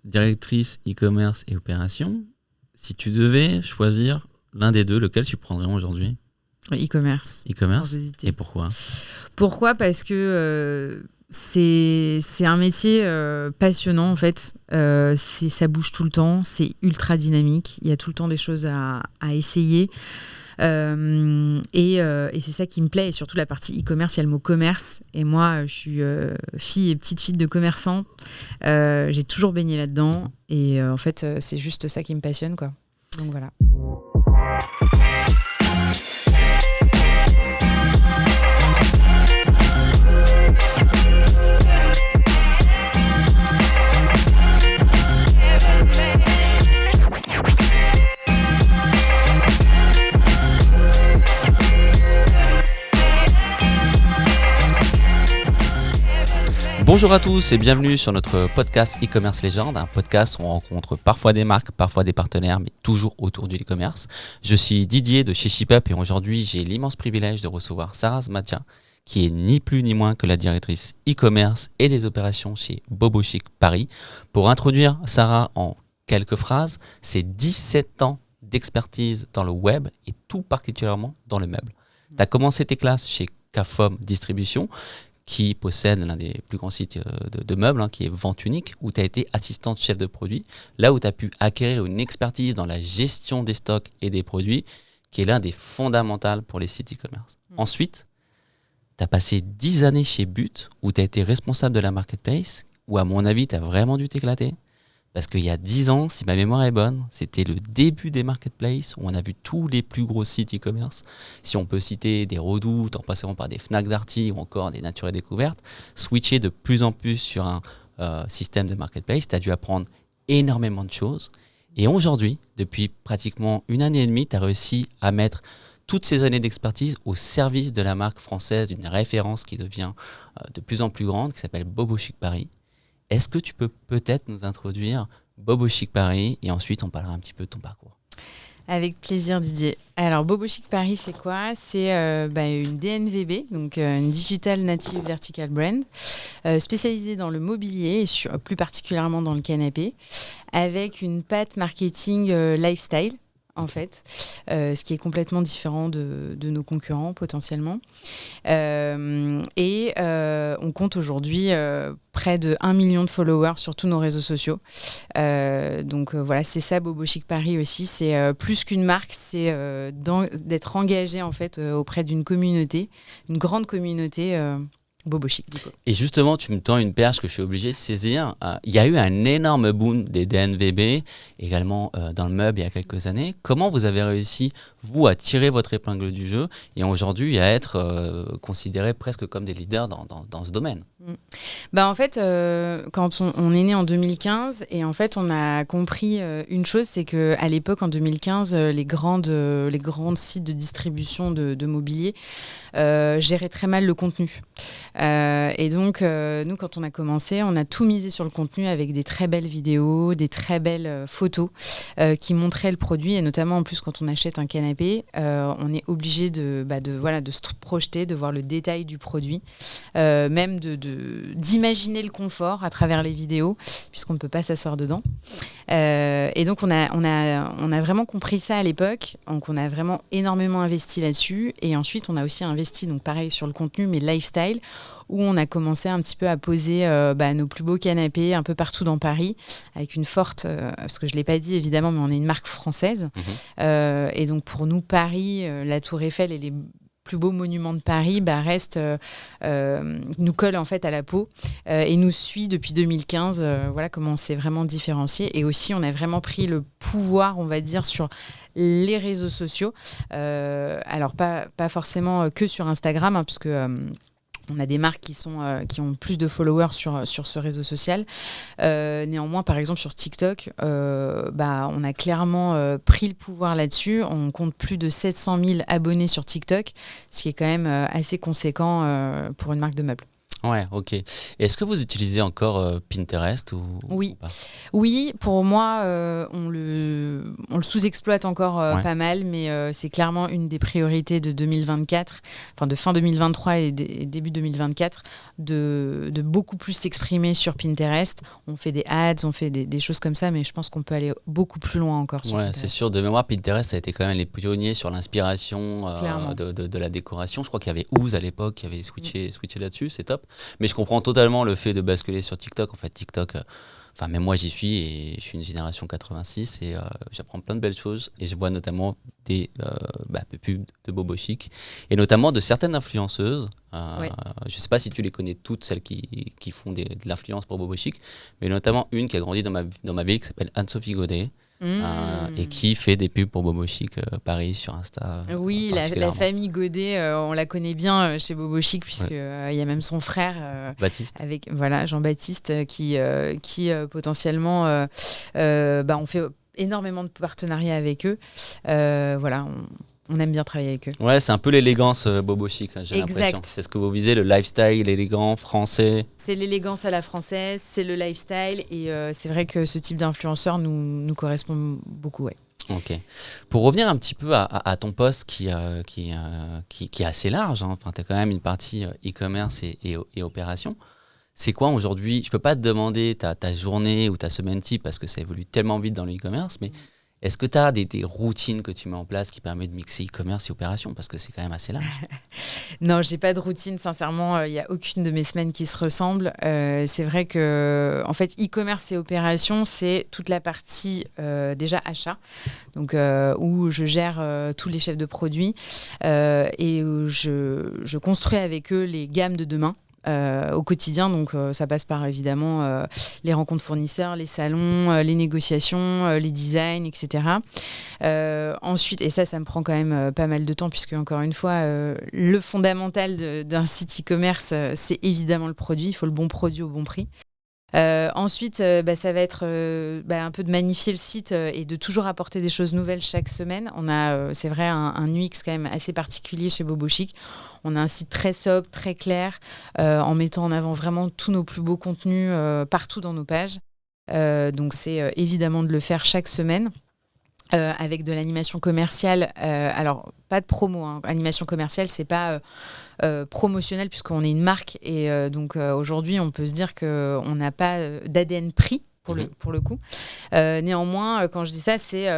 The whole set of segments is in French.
directrice e-commerce et opération. Si tu devais choisir l'un des deux, lequel tu prendrais aujourd'hui ? E-commerce. E-commerce. Sans hésiter. Et pourquoi ? Pourquoi ? Parce que c'est un métier passionnant en fait. Ça bouge tout le temps, c'est ultra dynamique. Il y a tout le temps des choses à essayer. Et c'est ça qui me plaît. Et surtout la partie e-commerce, il y a le mot commerce. Et moi, je suis petite fille de commerçant. J'ai toujours baigné là-dedans. Et en fait, c'est juste ça qui me passionne, quoi. Donc voilà. Bonjour à tous et bienvenue sur notre podcast e-commerce légende, un podcast où on rencontre parfois des marques, parfois des partenaires, mais toujours autour du e-commerce. Je suis Didier de chez ShipUp et aujourd'hui j'ai l'immense privilège de recevoir Sarah Smatia, qui est ni plus ni moins que la directrice e-commerce et des opérations chez Bobo Chic Paris. Pour introduire Sarah en quelques phrases, c'est 17 ans d'expertise dans le web et tout particulièrement dans le meuble. Tu as commencé tes classes chez Kafom Distribution, qui possède l'un des plus grands sites de meubles, qui est Vente Unique, où tu as été assistante chef de produit, là où tu as pu acquérir une expertise dans la gestion des stocks et des produits, qui est l'un des fondamentaux pour les sites e-commerce. Ensuite, tu as passé 10 années chez But, où tu as été responsable de la marketplace, où à mon avis, tu as vraiment dû t'éclater. Parce qu'il y a 10 ans, si ma mémoire est bonne, c'était le début des marketplaces où on a vu tous les plus gros sites e-commerce. Si on peut citer des Redoutes, en passant par des Fnac Darty ou encore des Nature et Découvertes, switcher de plus en plus sur un système de marketplace, tu as dû apprendre énormément de choses. Et aujourd'hui, depuis pratiquement 1 année et demie, tu as réussi à mettre toutes ces années d'expertise au service de la marque française, d'une référence qui devient de plus en plus grande, qui s'appelle Bobo Chic Paris. Est-ce que tu peux peut-être nous introduire Bobo Chic Paris et ensuite on parlera un petit peu de ton parcours ? Avec plaisir Didier. Alors Bobo Chic Paris, c'est quoi ? C'est une DNVB, donc une Digital Native Vertical Brand, spécialisée dans le mobilier et plus particulièrement dans le canapé, avec une patte marketing lifestyle. En fait, ce qui est complètement différent de nos concurrents potentiellement. On compte aujourd'hui près de 1 million de followers sur tous nos réseaux sociaux. Voilà, c'est ça Bobo Chic Paris aussi. C'est plus qu'une marque, c'est d'être engagé en fait auprès d'une communauté, une grande communauté Bobo Chic, du coup. Et justement, tu me tends une perche que je suis obligé de saisir. Il y a eu un énorme boom des DNVB, également dans le meuble il y a quelques années. Comment vous avez réussi, vous, à tirer votre épingle du jeu et aujourd'hui à être considérés presque comme des leaders dans ce domaine ? En fait, quand on est né en 2015, et en fait, on a compris une chose, c'est qu'à l'époque, en 2015, les grands sites de distribution de mobilier géraient très mal le contenu. Et donc, nous, quand on a commencé, on a tout misé sur le contenu avec des très belles vidéos, des très belles photos qui montraient le produit. Et notamment, en plus, quand on achète un canapé, on est obligé de se projeter, de voir le détail du produit, même d'imaginer le confort à travers les vidéos, puisqu'on ne peut pas s'asseoir dedans. Et donc, on a vraiment compris ça à l'époque. Donc, on a vraiment énormément investi là-dessus. Et ensuite, on a aussi investi, donc pareil, sur le contenu, mais lifestyle, où on a commencé un petit peu à poser nos plus beaux canapés un peu partout dans Paris, avec une forte, parce que je ne l'ai pas dit évidemment, mais on est une marque française. Et donc pour nous, Paris, la Tour Eiffel et les plus beaux monuments de Paris nous collent en fait à la peau et nous suit depuis 2015. Voilà comment on s'est vraiment différencié. Et aussi, on a vraiment pris le pouvoir, on va dire, sur les réseaux sociaux. Alors pas forcément que sur Instagram, puisque on a des marques qui ont plus de followers sur ce réseau social. Néanmoins, par exemple, sur TikTok, on a clairement pris le pouvoir là-dessus. On compte plus de 700 000 abonnés sur TikTok, ce qui est quand même assez conséquent pour une marque de meubles. Ouais, ok. Et est-ce que vous utilisez encore Pinterest ou Oui. pas? Oui, pour moi, on le sous-exploite encore Ouais. pas mal, mais c'est clairement une des priorités de 2024, enfin de fin 2023 et début 2024, de beaucoup plus s'exprimer sur Pinterest. On fait des ads, on fait des choses comme ça, mais je pense qu'on peut aller beaucoup plus loin encore sur Ouais, c'est Pinterest. sûr. De mémoire, Pinterest a été quand même les pionniers sur l'inspiration Clairement. de la décoration. Je crois qu'il y avait Ooze à l'époque qui avait Mm. switché là-dessus, c'est top. Mais je comprends totalement le fait de basculer sur TikTok. En fait, TikTok, enfin, même moi j'y suis et je suis une génération 86 et j'apprends plein de belles choses. Et je vois notamment des pubs de Bobo Chic et notamment de certaines influenceuses. Ouais. Je sais pas si tu les connais toutes, celles qui font de l'influence pour Bobo Chic, mais notamment une qui a grandi dans ma ville qui s'appelle Anne-Sophie Godet. Et Mm. qui fait des pubs pour Bobo Chic Paris sur Insta Oui, la particulièrement. famille Godet, on la connaît bien chez Bobo Chic, Ouais. puisque il y a même son frère Baptiste. avec voilà Jean-Baptiste qui potentiellement on fait énormément de partenariats avec eux. Voilà, on aime bien travailler avec eux. Ouais, c'est un peu l'élégance Bobo Chic, hein, j'ai l'impression. Exact. C'est ce que vous visez, le lifestyle élégant, français. C'est l'élégance à la française, c'est le lifestyle et c'est vrai que ce type d'influenceur nous correspond beaucoup. Ouais. Ok. Pour revenir un petit peu à ton poste qui est assez large, hein. Enfin, tu as quand même une partie e-commerce et opération. C'est quoi aujourd'hui? Je peux pas te demander ta journée ou ta semaine type parce que ça évolue tellement vite dans le e-commerce, mais est-ce que tu as des routines que tu mets en place qui permettent de mixer e-commerce et opération? Parce que c'est quand même assez large. Non, j'ai pas de routine, sincèrement, il y a aucune de mes semaines qui se ressemblent. C'est vrai que, en fait, e-commerce et opération, c'est toute la partie déjà achat, donc où je gère tous les chefs de produits et où je construis avec eux les gammes de demain. Au quotidien, donc ça passe par évidemment les rencontres fournisseurs, les salons, les négociations, les designs, etc. Ensuite, et ça me prend quand même pas mal de temps, puisque encore une fois, le fondamental d'un site e-commerce, c'est évidemment le produit. Il faut le bon produit au bon prix. Ensuite, ça va être un peu de magnifier le site et de toujours apporter des choses nouvelles chaque semaine. On a, c'est vrai, un UX quand même assez particulier chez Bobo Chic. On a un site très sobre, très clair, en mettant en avant vraiment tous nos plus beaux contenus partout dans nos pages. Donc c'est évidemment de le faire chaque semaine. Avec de l'animation commerciale, alors pas de promo, hein. Animation commerciale, c'est pas promotionnel puisqu'on est une marque et donc aujourd'hui on peut se dire qu'on n'a pas d'ADN prix pour le coup. Néanmoins, quand je dis ça, c'est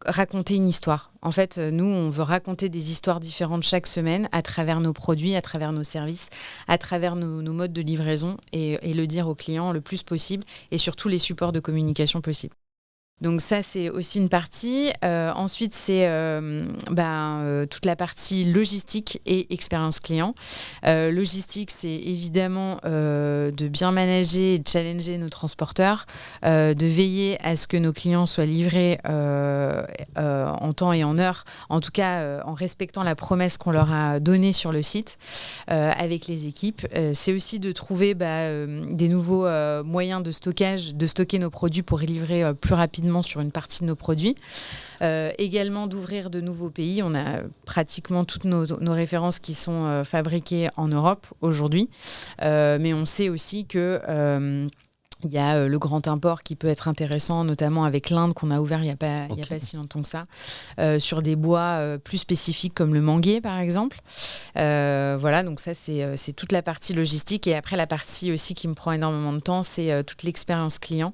raconter une histoire. En fait, nous, on veut raconter des histoires différentes chaque semaine à travers nos produits, à travers nos services, à travers nos modes de livraison et le dire aux clients le plus possible et sur tous les supports de communication possibles. Donc ça, c'est aussi une partie. Ensuite, c'est toute la partie logistique et expérience client. Logistique, c'est évidemment de bien manager et de challenger nos transporteurs, de veiller à ce que nos clients soient livrés en temps et en heure, en tout cas en respectant la promesse qu'on leur a donnée sur le site avec les équipes. C'est aussi de trouver des nouveaux moyens de stockage, de stocker nos produits pour les livrer plus rapidement sur une partie de nos produits. Également d'ouvrir de nouveaux pays. On a pratiquement toutes nos références qui sont fabriquées en Europe aujourd'hui. Mais on sait aussi que il y a le grand import qui peut être intéressant, notamment avec l'Inde qu'on a ouvert il n'y a pas si longtemps que ça, sur des bois plus spécifiques comme le manguier par exemple. Voilà, donc ça c'est toute la partie logistique. Et après la partie aussi qui me prend énormément de temps, c'est toute l'expérience client.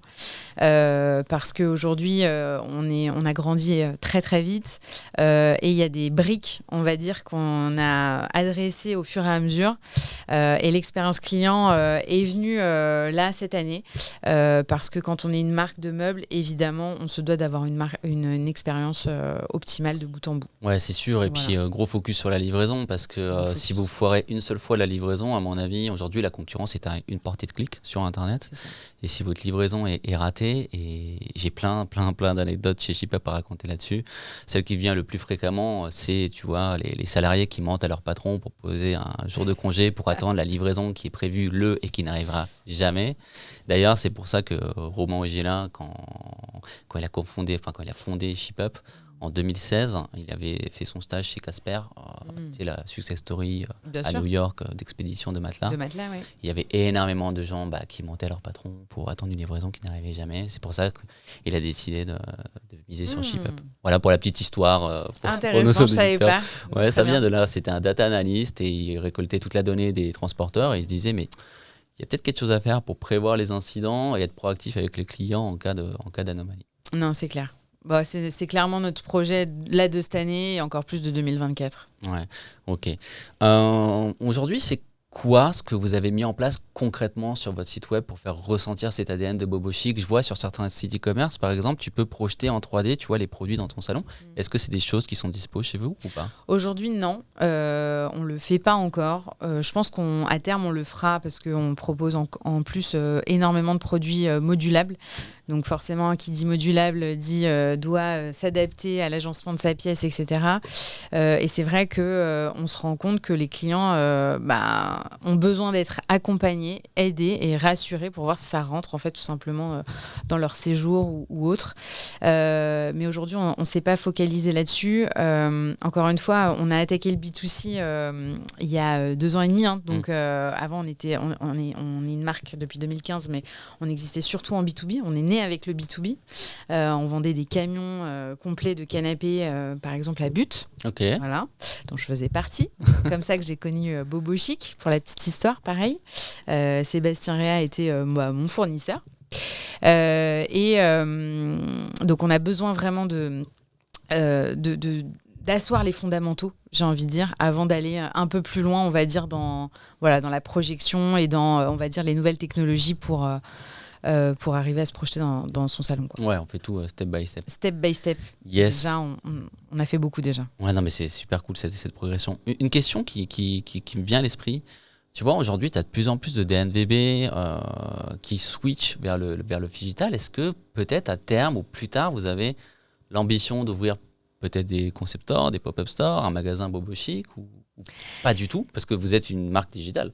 Parce qu'aujourd'hui, on a grandi très très vite et il y a des briques, on va dire, qu'on a adressées au fur et à mesure. Et l'expérience client est venue là cette année. Parce que quand on est une marque de meubles, évidemment, on se doit d'avoir une expérience optimale de bout en bout. Ouais, c'est sûr. Et Voilà. puis, gros focus sur la livraison parce que si vous foirez une seule fois la livraison, à mon avis, aujourd'hui, la concurrence est à une portée de clic sur Internet. C'est ça. Et si votre livraison est ratée, et j'ai plein d'anecdotes chez ShipUp à raconter là-dessus, celle qui vient le plus fréquemment, c'est, tu vois, les salariés qui mentent à leur patron pour poser un jour de congé pour attendre la livraison qui est prévue et qui n'arrivera jamais. D'ailleurs, c'est pour ça que Romain Ogélin, quand il a fondé ShipUp, En 2016, il avait fait son stage chez Casper, c'est la success story à New York d'expédition de matelas. Oui. Il y avait énormément de gens qui montaient à leur patron pour attendre une livraison qui n'arrivait jamais. C'est pour ça qu'il a décidé de miser sur ShipUp. Voilà pour la petite histoire. Intéressant, je ne savais pas. Ouais, ça vient de là. C'était un data analyst et il récoltait toute la donnée des transporteurs et il se disait mais il y a peut-être quelque chose à faire pour prévoir les incidents et être proactif avec les clients en cas d'anomalie. Non, c'est clair. Bon, c'est clairement notre projet là de cette année et encore plus de 2024. Ouais, ok. Aujourd'hui, c'est quoi ce que vous avez mis en place concrètement sur votre site web pour faire ressentir cet ADN de Bobo Chic? Je vois sur certains sites e-commerce, par exemple, tu peux projeter en 3D, tu vois, les produits dans ton salon. Est-ce que c'est des choses qui sont dispo chez vous ou pas? Aujourd'hui, non. On ne le fait pas encore. Je pense qu'à terme, on le fera parce qu'on propose en plus énormément de produits modulables. Donc forcément, qui dit modulable doit s'adapter à l'agencement de sa pièce, etc. Et c'est vrai qu'on se rend compte que les clients ont besoin d'être accompagnés, aidés et rassurés pour voir si ça rentre en fait tout simplement dans leur séjour ou autre. Mais aujourd'hui, on ne s'est pas focalisé là-dessus. Encore une fois, on a attaqué le B2C il y a 2 ans et demi. Donc avant, on est une marque depuis 2015, mais on existait surtout en B2B. On est né avec le B2B. On vendait des camions complets de canapés, par exemple à But, voilà, dont je faisais partie. Comme ça que j'ai connu Bobo Chic, pour la petite histoire, pareil. Sébastien Réa était mon fournisseur. Donc on a besoin vraiment d'asseoir les fondamentaux, j'ai envie de dire, avant d'aller un peu plus loin, on va dire, dans la projection et dans, on va dire, les nouvelles technologies pour arriver à se projeter dans son salon, quoi. Ouais, on fait tout step by step. Step by step. Yes. Déjà, on a fait beaucoup déjà. Ouais, non, mais c'est super cool cette progression. Une question qui me vient à l'esprit. Tu vois, aujourd'hui, tu as de plus en plus de DNVB qui switchent vers le digital. Est-ce que peut-être à terme ou plus tard, vous avez l'ambition d'ouvrir peut-être des concept stores, des pop-up stores, un magasin Bobo Chic ou pas du tout, parce que vous êtes une marque digitale?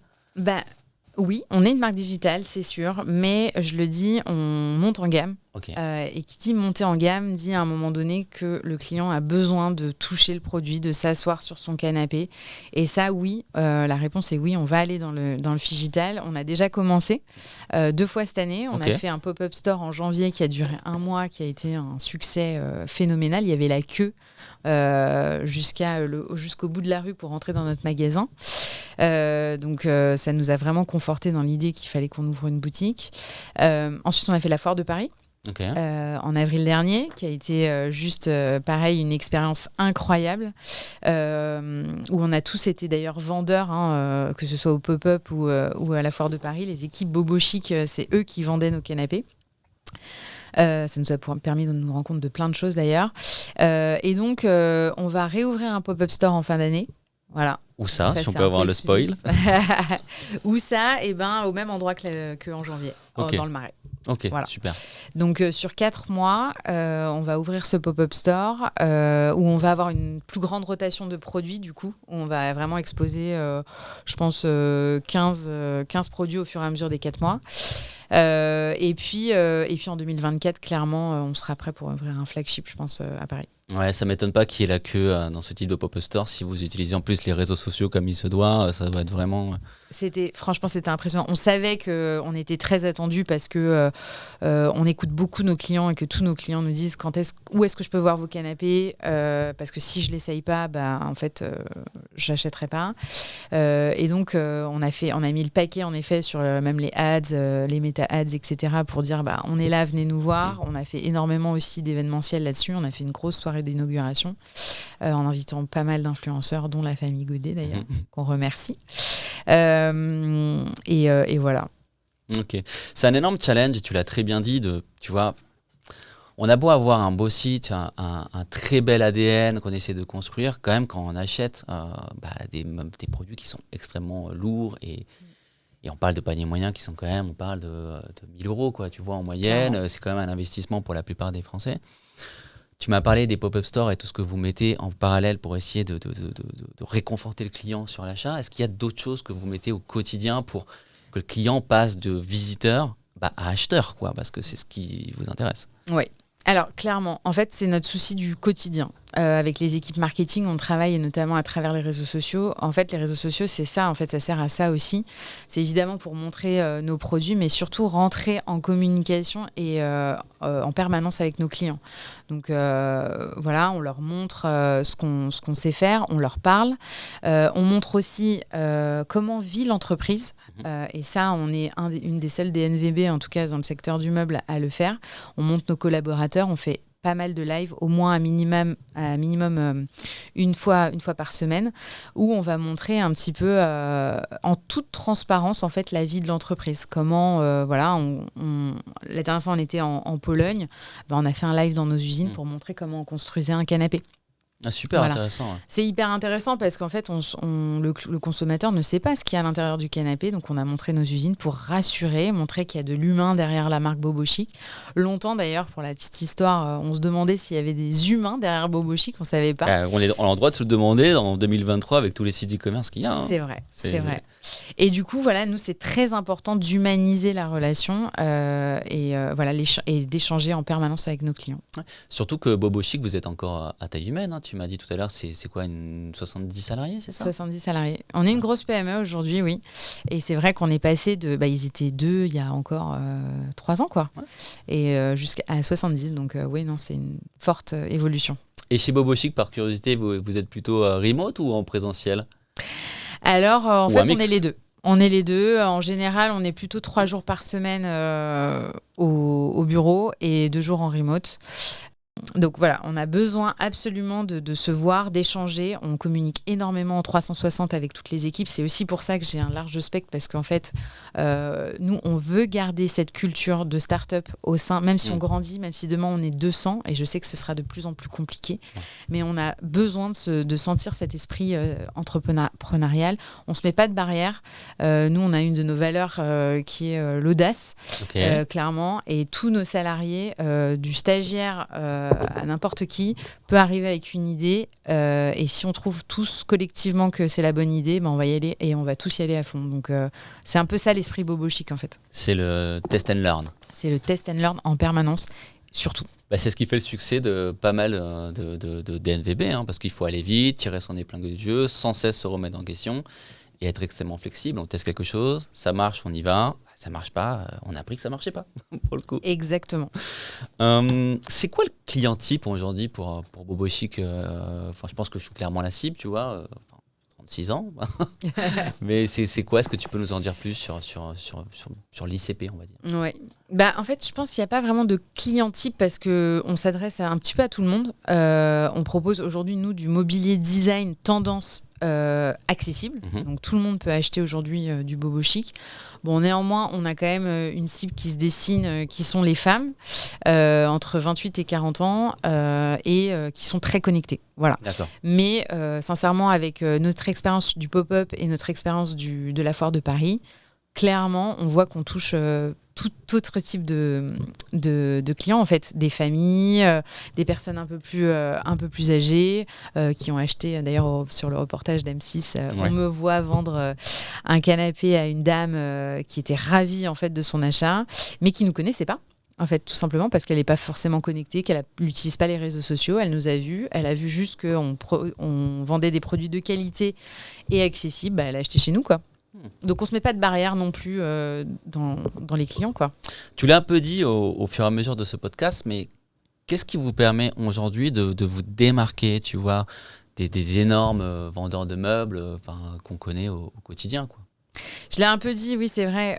Oui, on est une marque digitale, c'est sûr, mais je le dis, on monte en gamme. Et qui dit monter en gamme dit à un moment donné que le client a besoin de toucher le produit, de s'asseoir sur son canapé. Et ça, oui, la réponse est oui, on va aller dans le digital. On a déjà commencé 2 fois cette année. On a fait un pop-up store en janvier qui a duré 1 mois, qui a été un succès phénoménal. Il y avait la queue jusqu'au bout de la rue pour rentrer dans notre magasin. Donc ça nous a vraiment conforté dans l'idée qu'il fallait qu'on ouvre une boutique. Ensuite, on a fait la foire de Paris. En avril dernier, qui a été juste pareil, une expérience incroyable, où on a tous été d'ailleurs vendeurs, que ce soit au pop-up ou à la foire de Paris. Les équipes Bobo Chic, c'est eux qui vendaient nos canapés. Ça nous a permis de nous rendre compte de plein de choses d'ailleurs. Et donc, on va réouvrir un pop-up store en fin d'année. Voilà. Où ça si on peut avoir le spoil? Où ça? Au même endroit qu'en janvier, dans le Marais. Ok, voilà. Super. Donc sur 4 mois, on va ouvrir ce pop-up store où on va avoir une plus grande rotation de produits, du coup. On va vraiment exposer, je pense, 15 produits au fur et à mesure des 4 mois. Et puis en 2024, clairement, on sera prêt pour ouvrir un flagship, je pense, à Paris. Ouais, ça m'étonne pas qu'il y ait la queue dans ce type de pop-up store. Si vous utilisez en plus les réseaux sociaux comme il se doit, ça va être vraiment... Franchement, c'était impressionnant. On savait qu'on était très attendus parce que on écoute beaucoup nos clients et que tous nos clients nous disent où est-ce que je peux voir vos canapés, parce que si je l'essaye pas, en fait, j'achèterai pas. Et donc, on a mis le paquet en effet sur même les ads, les méta-ads, etc. pour dire on est là, venez nous voir. On a fait énormément aussi d'événementiels là-dessus. On a fait une grosse soirée d'inauguration en invitant pas mal d'influenceurs, dont la famille Godet d'ailleurs, qu'on remercie. Et voilà. Ok. C'est un énorme challenge, et tu l'as très bien dit, tu vois, on a beau avoir un beau site, un très bel ADN qu'on essaie de construire, quand même quand on achète des produits qui sont extrêmement lourds et on parle de paniers moyens qui sont quand même, on parle de 1000 euros, quoi, tu vois, en moyenne. C'est quand même un investissement pour la plupart des Français. Tu m'as parlé des pop-up stores et tout ce que vous mettez en parallèle pour essayer de réconforter le client sur l'achat. Est-ce qu'il y a d'autres choses que vous mettez au quotidien pour que le client passe de visiteur à acheteur, quoi, parce que c'est ce qui vous intéresse? Oui. Alors, clairement, en fait, c'est notre souci du quotidien. Avec les équipes marketing, on travaille et notamment à travers les réseaux sociaux. En fait, les réseaux sociaux, c'est ça. En fait, ça sert à ça aussi. C'est évidemment pour montrer nos produits, mais surtout rentrer en communication et en permanence avec nos clients. Donc, voilà, on leur montre ce qu'on sait faire, on leur parle. On montre aussi comment vit l'entreprise. Et ça, on est une des seules DNVB, en tout cas dans le secteur du meuble, à le faire. On montre nos collaborateurs, on fait pas mal de live, au moins un minimum une fois par semaine, où on va montrer un petit peu en toute transparence en fait la vie de l'entreprise. Comment la dernière fois on était en Pologne, on a fait un live dans nos usines pour montrer comment on construisait un canapé. Ah, super intéressant. Ouais. C'est hyper intéressant parce qu'en fait, le consommateur ne sait pas ce qu'il y a à l'intérieur du canapé. Donc, on a montré nos usines pour rassurer, montrer qu'il y a de l'humain derrière la marque Bobo Chic. Longtemps, d'ailleurs, pour la petite histoire, on se demandait s'il y avait des humains derrière Bobo Chic. On ne savait pas. On a le droit de se le demander en 2023 avec tous les sites e-commerce qu'il y a. Hein. C'est vrai, c'est vrai. Et du coup, voilà, nous, c'est très important d'humaniser la relation et d'échanger en permanence avec nos clients. Ouais. Surtout que Bobo Chic, vous êtes encore à taille humaine. Hein. Tu m'as dit tout à l'heure, c'est quoi, une 70 salariés, c'est ça ? 70 salariés. On est une grosse PME aujourd'hui, oui. Et c'est vrai qu'on est passé ils étaient 2 il y a encore 3 ans, quoi. Ouais. Et jusqu'à 70. Donc, oui, non, c'est une forte évolution. Et chez Bobo Chic, par curiosité, vous êtes plutôt remote ou en présentiel ? Alors, en fait, on est les deux. On est les deux. En général, on est plutôt 3 jours par semaine au bureau et 2 jours en remote. Donc voilà, on a besoin absolument de se voir, d'échanger. On communique énormément en 360 avec toutes les équipes. C'est aussi pour ça que j'ai un large spectre parce qu'en fait, nous, on veut garder cette culture de start-up au sein, même si on grandit, même si demain on est 200, et je sais que ce sera de plus en plus compliqué, mais on a besoin de sentir cet esprit entrepreneurial. On ne se met pas de barrière. Nous, on a une de nos valeurs qui est l'audace, clairement, et tous nos salariés, du stagiaire à n'importe qui, peut arriver avec une idée et si on trouve tous collectivement que c'est la bonne idée, on va y aller et on va tous y aller à fond. Donc c'est un peu ça l'esprit Bobo Chic en fait. C'est le test and learn. C'est le test and learn en permanence, surtout. C'est ce qui fait le succès de pas mal de DNVB, parce qu'il faut aller vite, tirer son épingle du jeu, sans cesse se remettre en question et être extrêmement flexible. On teste quelque chose, ça marche, on y va. Ça marche pas, on a appris que ça marchait pas, pour le coup. Exactement. C'est quoi le client type aujourd'hui pour Bobo Chic ? Je pense que je suis clairement la cible, tu vois. 36 ans. Mais c'est quoi ? Est-ce que tu peux nous en dire plus sur l'ICP, on va dire ? Ouais. En fait, je pense qu'il n'y a pas vraiment de client type parce qu'on s'adresse un petit peu à tout le monde. On propose aujourd'hui, nous, du mobilier design tendance accessible. Donc, tout le monde peut acheter aujourd'hui du Bobo Chic. Bon, néanmoins, on a quand même une cible qui se dessine, qui sont les femmes entre 28 et 40 ans et qui sont très connectées. Voilà. D'accord. Mais sincèrement, avec notre expérience du pop-up et notre expérience de la foire de Paris, clairement, on voit qu'on touche tout autre type de clients, en fait, des familles, des personnes un peu plus âgées qui ont acheté, d'ailleurs sur le reportage d'M6, on me voit vendre un canapé à une dame qui était ravie en fait de son achat, mais qui nous connaissait pas. En fait, tout simplement parce qu'elle n'est pas forcément connectée, qu'elle n'utilise pas les réseaux sociaux. Elle nous a vus, elle a vu juste qu'on vendait des produits de qualité et accessibles. Elle a acheté chez nous, quoi. Donc on se met pas de barrière non plus dans les clients, quoi. Tu l'as un peu dit au fur et à mesure de ce podcast, mais qu'est-ce qui vous permet aujourd'hui de vous démarquer, tu vois, des énormes vendeurs de meubles qu'on connaît au quotidien, quoi ? Je l'ai un peu dit, oui, c'est vrai.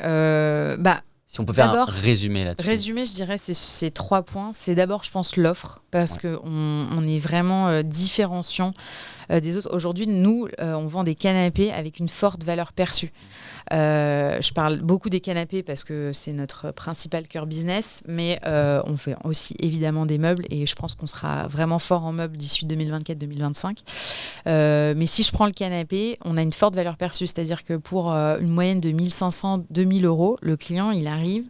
Si on peut faire un résumé là-dessus. Résumé, je dirais, c'est 3 points. C'est d'abord, je pense, l'offre, parce qu'on est vraiment différenciant des autres. Aujourd'hui, nous, on vend des canapés avec une forte valeur perçue. Je parle beaucoup des canapés parce que c'est notre principal cœur business, mais on fait aussi évidemment des meubles et je pense qu'on sera vraiment fort en meubles d'ici 2024-2025. Mais si je prends le canapé, on a une forte valeur perçue, c'est-à-dire que pour une moyenne de 1500-2000 euros, le client, il arrive,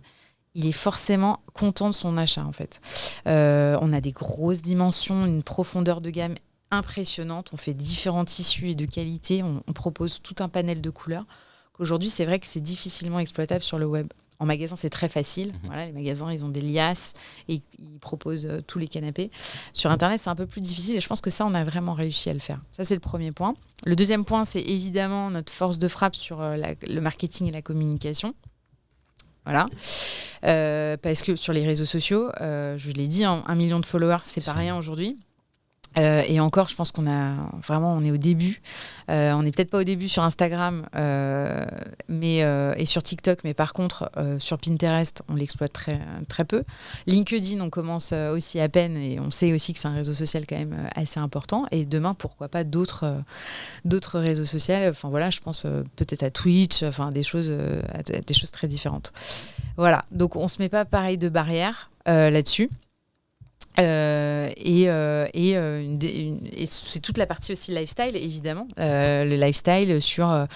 il est forcément content de son achat en fait. On a des grosses dimensions, une profondeur de gamme impressionnante, on fait différents tissus et de qualité, on propose tout un panel de couleurs. Aujourd'hui, c'est vrai que c'est difficilement exploitable sur le web. En magasin, c'est très facile. Voilà, les magasins, ils ont des liasses et ils proposent tous les canapés. Sur Internet, c'est un peu plus difficile et je pense que ça, on a vraiment réussi à le faire. Ça, c'est le premier point. Le deuxième point, c'est évidemment notre force de frappe sur le marketing et la communication. Voilà. Parce que sur les réseaux sociaux, je l'ai dit, 1 million de followers, c'est pas rien aujourd'hui. Et encore, je pense on est au début. On n'est peut-être pas au début sur Instagram et sur TikTok, mais par contre, sur Pinterest, on l'exploite très, très peu. LinkedIn, on commence aussi à peine et on sait aussi que c'est un réseau social quand même assez important. Et demain, pourquoi pas d'autres réseaux sociaux. Enfin voilà, je pense peut-être à Twitch, enfin des choses très différentes. Voilà, donc on ne se met pas pareil de barrière là-dessus. Et c'est toute la partie aussi lifestyle, évidemment. Le lifestyle sur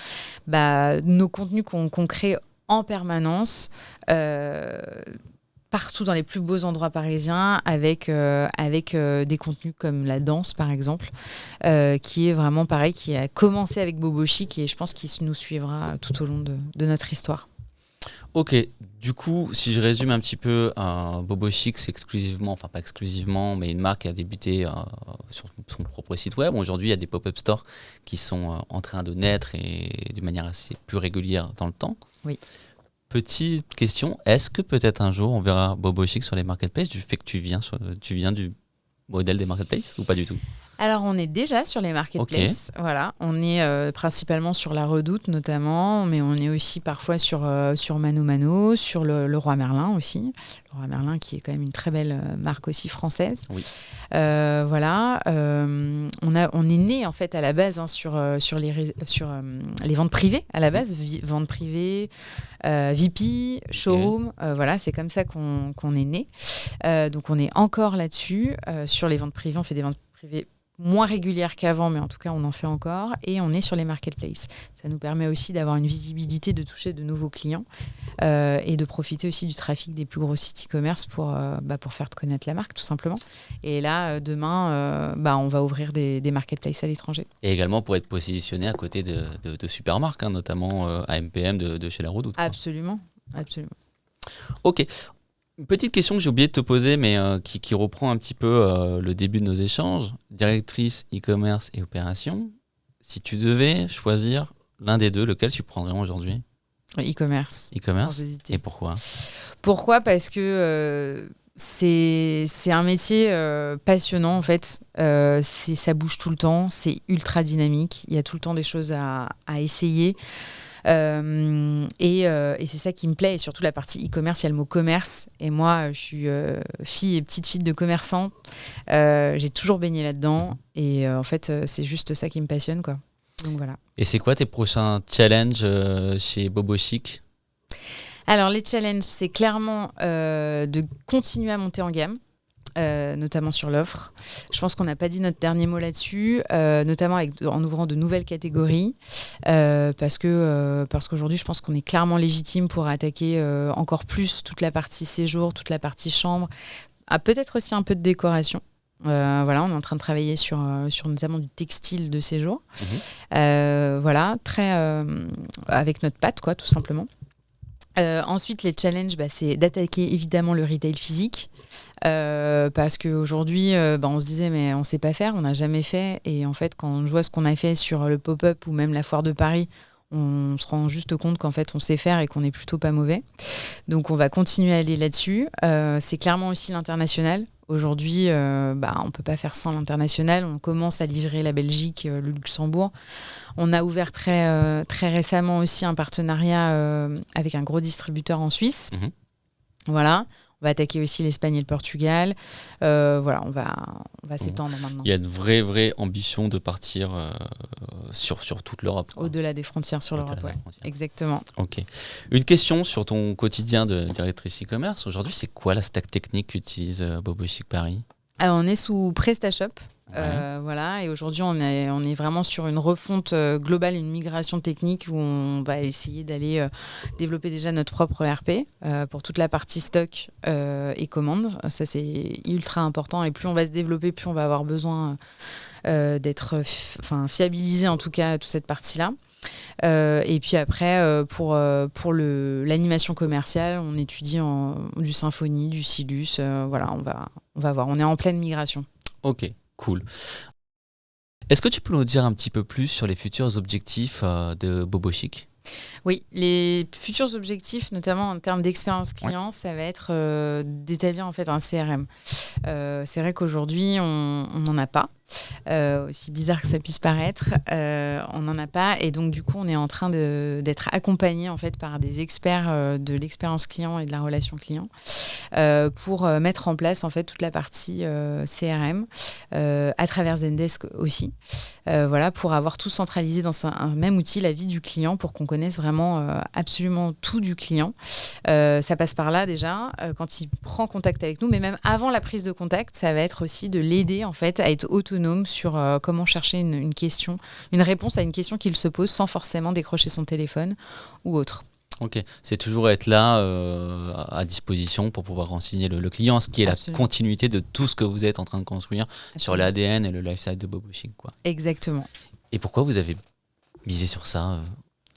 nos contenus qu'on crée en permanence, partout dans les plus beaux endroits parisiens, avec des contenus comme la danse, par exemple, qui est vraiment pareil, qui a commencé avec Bobo Chic et je pense qu'il nous suivra tout au long de notre histoire. Ok, du coup, si je résume un petit peu, Bobo Chic, c'est exclusivement, enfin pas exclusivement, mais une marque qui a débuté sur son propre site web. Aujourd'hui, il y a des pop-up stores qui sont en train de naître et de manière assez plus régulière dans le temps. Oui. Petite question, est-ce que peut-être un jour on verra Bobo Chic sur les marketplaces du fait que tu viens du modèle des marketplaces ou pas du tout ? Alors, on est déjà sur les marketplaces. Okay. Voilà. On est principalement sur La Redoute, notamment, mais on est aussi parfois sur Mano Mano, sur le Roi Merlin aussi. Le Roi Merlin, qui est quand même une très belle marque aussi française. Oui. Voilà. On est né, en fait, à la base, sur les ventes privées, à la base. Ventes privées, VP, showroom. Okay. Voilà, c'est comme ça qu'on est né. Donc, on est encore là-dessus. Sur les ventes privées, on fait des ventes privées moins régulière qu'avant, mais en tout cas, on en fait encore. Et on est sur les marketplaces. Ça nous permet aussi d'avoir une visibilité, de toucher de nouveaux clients et de profiter aussi du trafic des plus gros sites e-commerce pour faire connaître la marque, tout simplement. Et là, demain, on va ouvrir des marketplaces à l'étranger. Et également pour être positionné à côté de super marques, notamment AMPM de chez La Redoute. Absolument, absolument. Ok. Une petite question que j'ai oublié de te poser, mais qui reprend un petit peu le début de nos échanges. Directrice e-commerce et opération, si tu devais choisir l'un des deux, lequel tu prendrais aujourd'hui ? E-commerce. E-commerce. Sans hésiter. Et pourquoi ? Pourquoi ? Parce que c'est un métier passionnant, en fait. Ça bouge tout le temps, c'est ultra dynamique. Il y a tout le temps des choses à essayer. Et c'est ça qui me plaît, et surtout la partie e-commerce, il y a le mot commerce, et moi je suis petite fille de commerçant, j'ai toujours baigné là-dedans, et en fait c'est juste ça qui me passionne, quoi. Donc voilà. Et c'est quoi tes prochains challenges chez Bobo Chic ? Alors les challenges, c'est clairement de continuer à monter en gamme. Notamment sur l'offre. Je pense qu'on n'a pas dit notre dernier mot là-dessus, notamment en ouvrant de nouvelles catégories, parce qu'aujourd'hui, je pense qu'on est clairement légitime pour attaquer encore plus toute la partie séjour, toute la partie chambre, peut-être aussi un peu de décoration. Voilà, on est en train de travailler sur notamment du textile de séjour. Voilà, avec notre patte, quoi, tout simplement. Ensuite, les challenges, c'est d'attaquer évidemment le retail physique. Parce qu'aujourd'hui, on se disait mais on ne sait pas faire, on n'a jamais fait. Et en fait, quand je vois ce qu'on a fait sur le pop-up ou même la foire de Paris, on se rend juste compte qu'en fait, on sait faire et qu'on n'est plutôt pas mauvais. Donc, on va continuer à aller là-dessus. C'est clairement aussi l'international. Aujourd'hui, on ne peut pas faire sans l'international. On commence à livrer la Belgique, le Luxembourg. On a ouvert très récemment aussi un partenariat avec un gros distributeur en Suisse. Mmh. Voilà. On va attaquer aussi l'Espagne et le Portugal. Voilà, on va s'étendre maintenant. Il y a une vraie ambition de partir sur toute l'Europe, quoi. Au-delà des frontières sur l'Europe, ouais. Exactement. Ok. Une question sur ton quotidien de directrice e-commerce. Aujourd'hui, c'est quoi la stack technique qu'utilise Bobo Chic Paris ? Alors, on est sous PrestaShop. Voilà, et aujourd'hui on est vraiment sur une refonte globale, une migration technique où on va essayer d'aller développer déjà notre propre ERP pour toute la partie stock et commande. Ça c'est ultra important, et plus on va se développer, plus on va avoir besoin d'être fiabilisé, en tout cas toute cette partie-là. Et puis après, pour l'animation commerciale, on étudie du Symfony, du Silus. Voilà, on va voir. On est en pleine migration. Ok, cool. Est-ce que tu peux nous dire un petit peu plus sur les futurs objectifs de Bobo Chic ? Oui, les futurs objectifs, notamment en termes d'expérience client, ça va être d'établir en fait un CRM. C'est vrai qu'aujourd'hui, on n'en a pas. Aussi bizarre que ça puisse paraître, on n'en a pas, et donc du coup on est en train d'être accompagné en fait par des experts de l'expérience client et de la relation client pour mettre en place en fait toute la partie CRM à travers Zendesk aussi, voilà, pour avoir tout centralisé dans un même outil, la vie du client, pour qu'on connaisse vraiment absolument tout du client. Ça passe par là déjà quand il prend contact avec nous, mais même avant la prise de contact, ça va être aussi de l'aider en fait à être autonome sur comment chercher une question, une réponse à une question qu'il se pose sans forcément décrocher son téléphone ou autre. Ok, c'est toujours être là à disposition pour pouvoir renseigner le client, ce qui est Absolument. La continuité de tout ce que vous êtes en train de construire Absolument. Sur l'ADN et le lifestyle de Bobo Chic, quoi. Exactement. Et pourquoi vous avez misé sur ça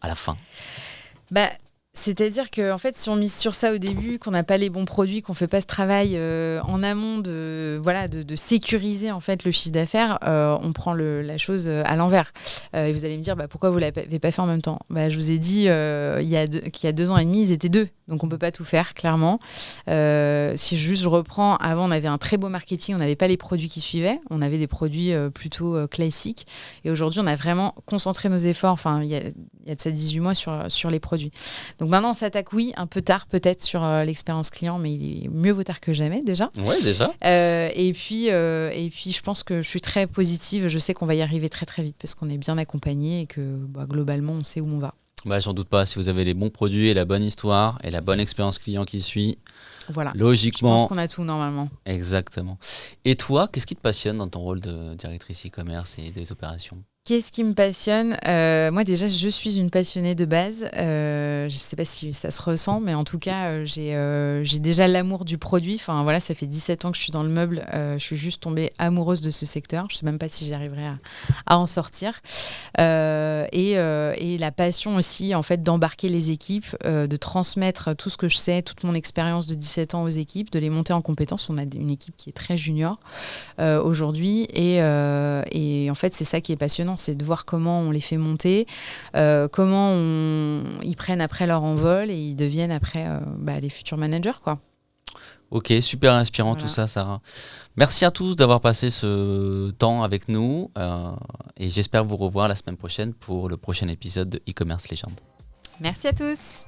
à la fin ? C'est-à-dire que en fait, si on mise sur ça au début, qu'on n'a pas les bons produits, qu'on fait pas ce travail en amont de sécuriser en fait le chiffre d'affaires, on prend la chose à l'envers. Et vous allez me dire pourquoi vous l'avez pas fait en même temps ? Je vous ai dit qu'il y a 2 ans et demi, ils étaient 2, donc on peut pas tout faire clairement. Si je reprends, avant on avait un très beau marketing, on n'avait pas les produits qui suivaient, on avait des produits plutôt classiques. Et aujourd'hui, on a vraiment concentré nos efforts. Enfin, il y a de ça 18 mois sur les produits. Donc maintenant, on s'attaque, oui, un peu tard peut-être sur l'expérience client, mais il est mieux vaut tard que jamais déjà. Ouais, déjà. Et puis, je pense que je suis très positive. Je sais qu'on va y arriver très très vite parce qu'on est bien accompagné et que globalement, on sait où on va. J'en doute pas. Si vous avez les bons produits et la bonne histoire et la bonne expérience client qui suit, voilà. Logiquement. Je pense qu'on a tout normalement. Exactement. Et toi, qu'est-ce qui te passionne dans ton rôle de directrice e-commerce et des opérations ? Qu'est-ce qui me passionne ? Moi, déjà, je suis une passionnée de base. Je ne sais pas si ça se ressent, mais en tout cas, j'ai déjà l'amour du produit. Enfin, voilà, ça fait 17 ans que je suis dans le meuble. Je suis juste tombée amoureuse de ce secteur. Je ne sais même pas si j'arriverai à en sortir. Et la passion aussi, en fait, d'embarquer les équipes, de transmettre tout ce que je sais, toute mon expérience de 17 ans aux équipes, de les monter en compétences. On a une équipe qui est très junior aujourd'hui. Et en fait, c'est ça qui est passionnant. C'est de voir comment on les fait monter, comment ils prennent après leur envol et ils deviennent après les futurs managers, quoi. Ok, super inspirant tout ça, Sarah. Merci à tous d'avoir passé ce temps avec nous et j'espère vous revoir la semaine prochaine pour le prochain épisode de e-commerce Legend. Merci à tous.